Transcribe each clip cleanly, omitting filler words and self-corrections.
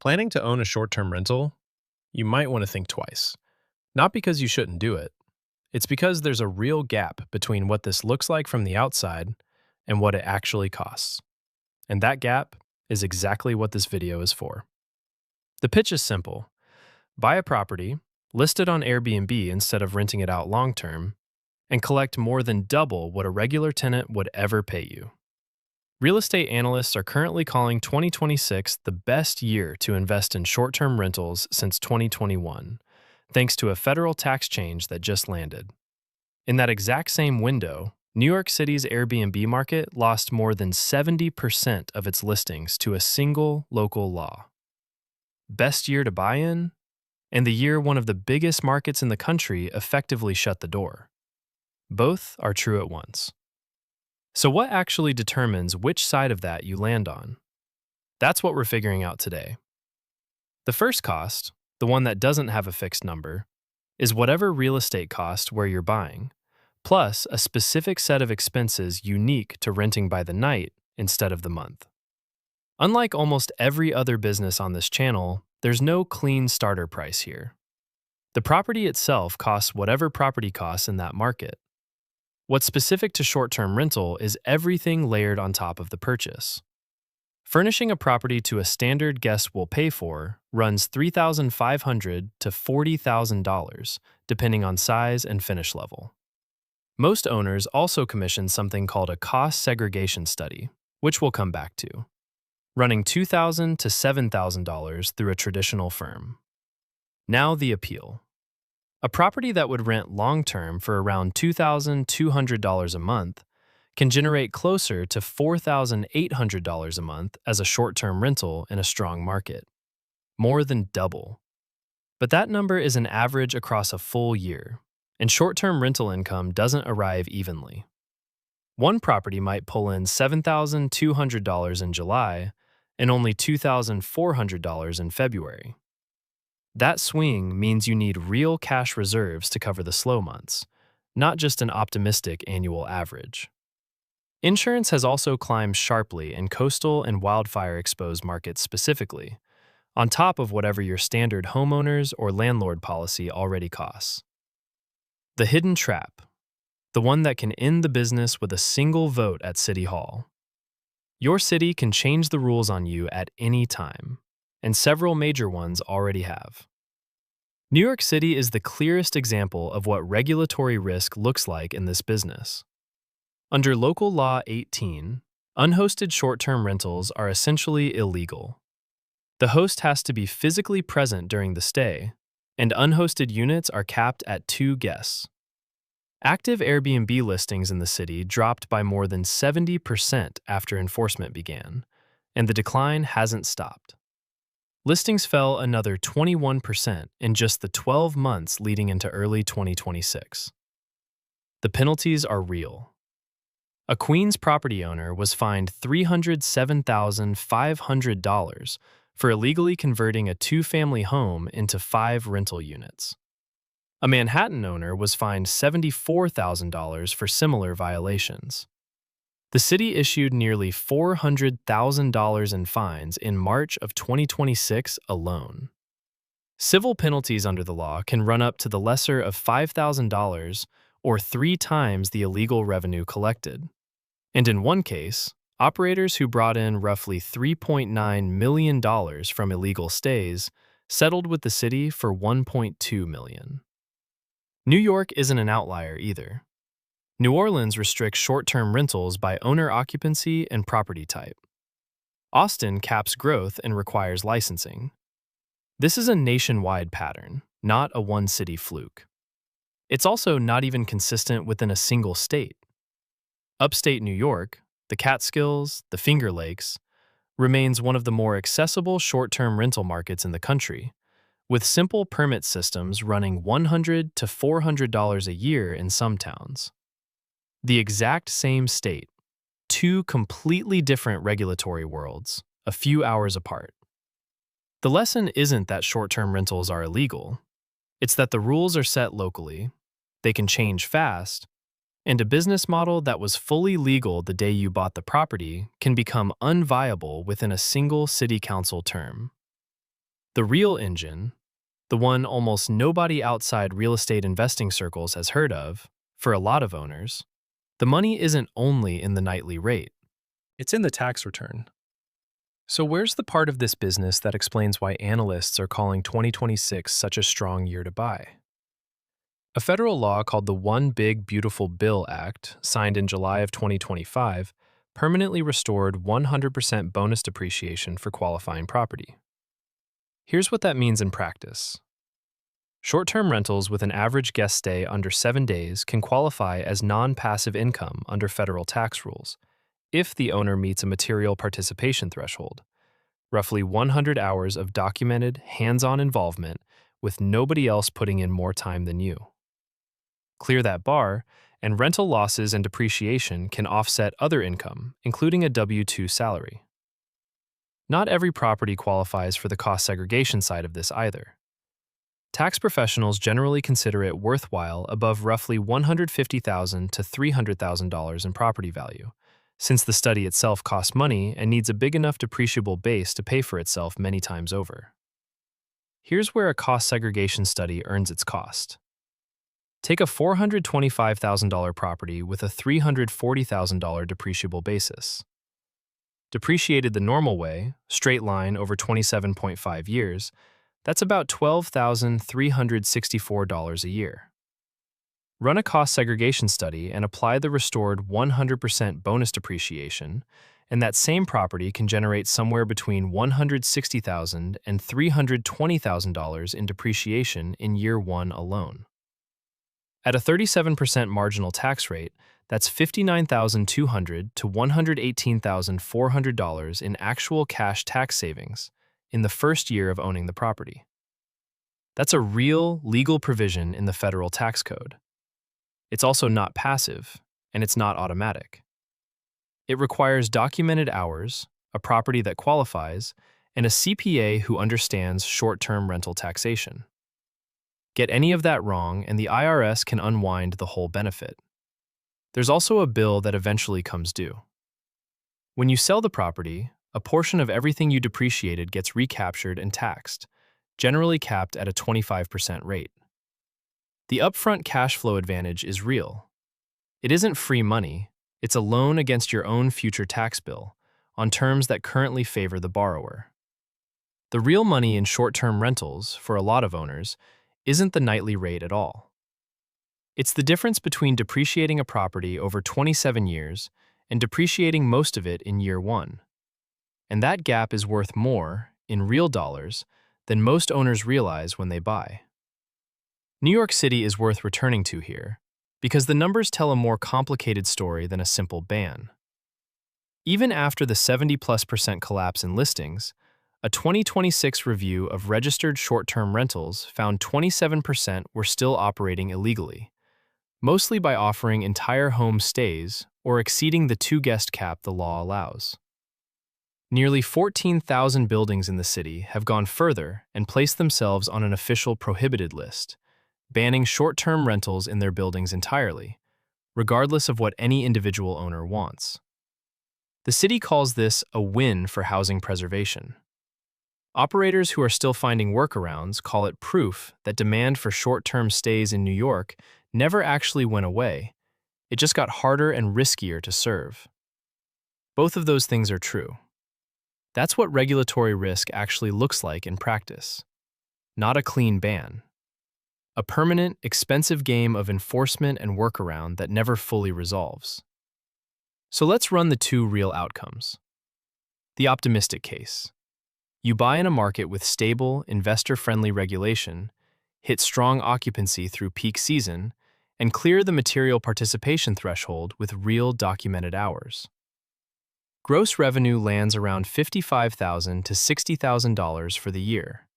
Planning to own a short-term rental? You might want to think twice. Not because you shouldn't do it. It's because there's a real gap between what this looks like from the outside and what it actually costs. And that gap is exactly what this video is for. The pitch is simple. Buy a property, list it on Airbnb instead of renting it out long-term, and collect more than double what a regular tenant would ever pay you. Real estate analysts are currently calling 2026 the best year to invest in short-term rentals since 2021, thanks to a federal tax change that just landed. In that exact same window, New York City's Airbnb market lost more than 70% of its listings to a single local law. Best year to buy in, and the year one of the biggest markets in the country effectively shut the door. Both are true at once. So what actually determines which side of that you land on? That's what we're figuring out today. The first cost, the one that doesn't have a fixed number, is whatever real estate cost where you're buying, plus a specific set of expenses unique to renting by the night instead of the month. Unlike almost every other business on this channel, there's no clean starter price here. The property itself costs whatever property costs in that market. What's specific to short-term rental is everything layered on top of the purchase. Furnishing a property to a standard guest will pay for runs $3,500 to $40,000, depending on size and finish level. Most owners also commission something called a cost segregation study, which we'll come back to, running $2,000 to $7,000 through a traditional firm. Now the appeal. A property that would rent long-term for around $2,200 a month can generate closer to $4,800 a month as a short-term rental in a strong market. More than double. But that number is an average across a full year, and short-term rental income doesn't arrive evenly. One property might pull in $7,200 in July and only $2,400 in February. That swing means you need real cash reserves to cover the slow months, not just an optimistic annual average. Insurance has also climbed sharply in coastal and wildfire-exposed markets specifically, on top of whatever your standard homeowners or landlord policy already costs. The hidden trap, the one that can end the business with a single vote at City Hall. Your city can change the rules on you at any time, and several major ones already have. New York City is the clearest example of what regulatory risk looks like in this business. Under Local Law 18, unhosted short-term rentals are essentially illegal. The host has to be physically present during the stay, and unhosted units are capped at 2 guests. Active Airbnb listings in the city dropped by more than 70% after enforcement began, and the decline hasn't stopped. Listings fell another 21% in just the 12 months leading into early 2026. The penalties are real. A Queens property owner was fined $307,500 for illegally converting a 2-family home into 5 rental units. A Manhattan owner was fined $74,000 for similar violations. The city issued nearly $400,000 in fines in March of 2026 alone. Civil penalties under the law can run up to the lesser of $5,000 or 3 times the illegal revenue collected. And in one case, operators who brought in roughly $3.9 million from illegal stays settled with the city for $1.2 million. New York isn't an outlier either. New Orleans restricts short-term rentals by owner occupancy and property type. Austin caps growth and requires licensing. This is a nationwide pattern, not a one-city fluke. It's also not even consistent within a single state. Upstate New York, the Catskills, the Finger Lakes, remains one of the more accessible short-term rental markets in the country, with simple permit systems running $100 to $400 a year in some towns. The exact same state, 2 completely different regulatory worlds, a few hours apart. The lesson isn't that short-term rentals are illegal. It's that the rules are set locally, they can change fast, and a business model that was fully legal the day you bought the property can become unviable within a single city council term. The real engine, the one almost nobody outside real estate investing circles has heard of, for a lot of owners, the money isn't only in the nightly rate. It's in the tax return. So where's the part of this business that explains why analysts are calling 2026 such a strong year to buy? A federal law called the One Big Beautiful Bill Act, signed in July of 2025, permanently restored 100% bonus depreciation for qualifying property. Here's what that means in practice. Short-term rentals with an average guest stay under 7 days can qualify as non-passive income under federal tax rules if the owner meets a material participation threshold, roughly 100 hours of documented, hands-on involvement with nobody else putting in more time than you. Clear that bar, and rental losses and depreciation can offset other income, including a W-2 salary. Not every property qualifies for the cost segregation side of this either. Tax professionals generally consider it worthwhile above roughly $150,000 to $300,000 in property value, since the study itself costs money and needs a big enough depreciable base to pay for itself many times over. Here's where a cost segregation study earns its cost. Take a $425,000 property with a $340,000 depreciable basis. Depreciated the normal way, straight line over 27.5 years, that's about $12,364 a year. Run a cost segregation study and apply the restored 100% bonus depreciation, and that same property can generate somewhere between $160,000 and $320,000 in depreciation in year one alone. At a 37% marginal tax rate, that's $59,200 to $118,400 in actual cash tax savings in the first year of owning the property. That's a real legal provision in the federal tax code. It's also not passive, and it's not automatic. It requires documented hours, a property that qualifies, and a CPA who understands short-term rental taxation. Get any of that wrong, and the IRS can unwind the whole benefit. There's also a bill that eventually comes due. When you sell the property, a portion of everything you depreciated gets recaptured and taxed, generally capped at a 25% rate. The upfront cash flow advantage is real. It isn't free money, it's a loan against your own future tax bill, on terms that currently favor the borrower. The real money in short-term rentals, for a lot of owners, isn't the nightly rate at all. It's the difference between depreciating a property over 27 years and depreciating most of it in year one. And that gap is worth more, in real dollars, than most owners realize when they buy. New York City is worth returning to here, because the numbers tell a more complicated story than a simple ban. Even after the 70+% collapse in listings, a 2026 review of registered short-term rentals found 27% were still operating illegally, mostly by offering entire home stays or exceeding the 2-guest cap the law allows. Nearly 14,000 buildings in the city have gone further and placed themselves on an official prohibited list, banning short-term rentals in their buildings entirely, regardless of what any individual owner wants. The city calls this a win for housing preservation. Operators who are still finding workarounds call it proof that demand for short-term stays in New York never actually went away. It just got harder and riskier to serve. Both of those things are true. That's what regulatory risk actually looks like in practice. Not a clean ban. A permanent, expensive game of enforcement and workaround that never fully resolves. So let's run the two real outcomes. The optimistic case. You buy in a market with stable, investor-friendly regulation, hit strong occupancy through peak season, and clear the material participation threshold with real documented hours. Gross revenue lands around $55,000 to $60,000 for the year.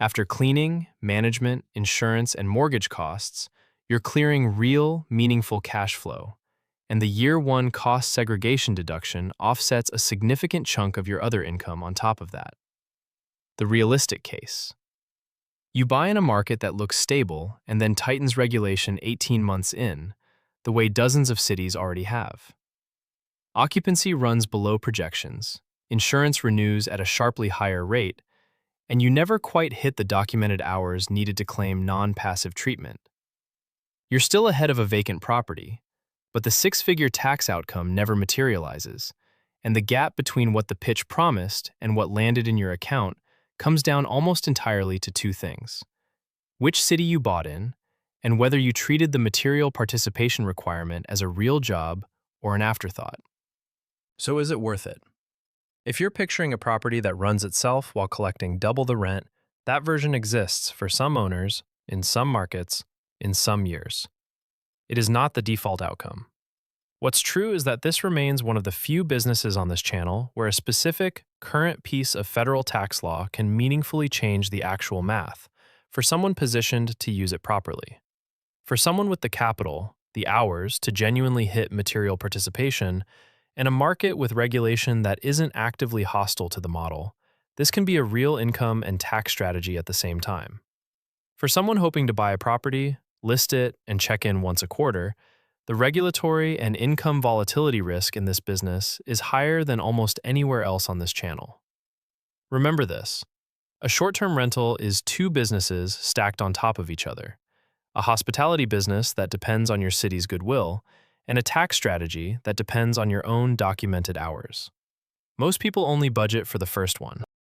After cleaning, management, insurance, and mortgage costs, you're clearing real, meaningful cash flow, and the year one cost segregation deduction offsets a significant chunk of your other income on top of that. The realistic case. You buy in a market that looks stable and then tightens regulation 18 months in, the way dozens of cities already have. Occupancy runs below projections, insurance renews at a sharply higher rate, and you never quite hit the documented hours needed to claim non-passive treatment. You're still ahead of a vacant property, but the six-figure tax outcome never materializes, and the gap between what the pitch promised and what landed in your account comes down almost entirely to two things: which city you bought in, and whether you treated the material participation requirement as a real job or an afterthought. So is it worth it? If you're picturing a property that runs itself while collecting double the rent, that version exists for some owners, in some markets, in some years. It is not the default outcome. What's true is that this remains one of the few businesses on this channel where a specific, current piece of federal tax law can meaningfully change the actual math for someone positioned to use it properly. For someone with the capital, the hours to genuinely hit material participation, and a market with regulation that isn't actively hostile to the model, this can be a real income and tax strategy at the same time. For someone hoping to buy a property, list it, and check in once a quarter, the regulatory and income volatility risk in this business is higher than almost anywhere else on this channel. Remember this: a short-term rental is two businesses stacked on top of each other: a hospitality business that depends on your city's goodwill, and a tax strategy that depends on your own documented hours. Most people only budget for the first one.